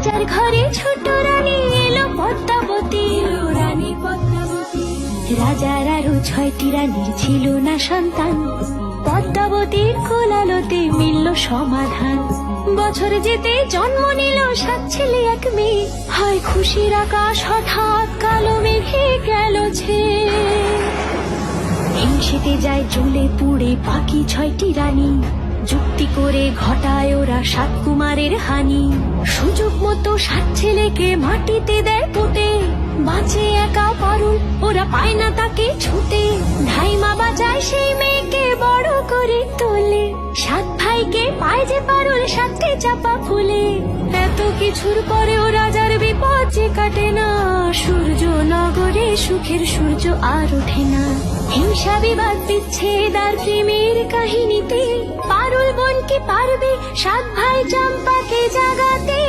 রাজার ঘরে ছোট রানী এলো পদ্মাবতী, রানী পদ্মাবতী। রাজার আরো 6টি রানীর ছিল না সন্তান, পদ্মাবতীর কোলালোতে মিলল সমাধান। বছর যেতে জন্ম নিল 7 ছেলে 1 মেয়ে, হয় খুশির আকাশ হঠাৎ কালো মেঘে গেল ছেয়ে। হিংসেতে যায় জ্বলে পুড়ে বাকি 6টি রানী, যুক্তি করে ঘটায় ওরা 7 কুমারের হানি। সুযোগ মতো 7 ছেলেকে মাটিতে দেয় পুঁতে, বাঁচে একা পারুল, ওরা পায় না তাকে ছুতে। ধাইমা বাজায় সেই মেয়েকে বড় করে তোলে, 7 ভাইকে পায় যে পারুল 7টি চাপা ফুলে। এত কিছুর পরেও রাজার বিপদ যে কাটে না, সূর্য নগরে সুখের সূর্য আর ওঠে না। হিংসা বিবাদ বিচ্ছেদ আর প্রেমের কাহিনীতে পারুল বোন কি পারবে 7 ভাই চম্পাকে জাগাতে।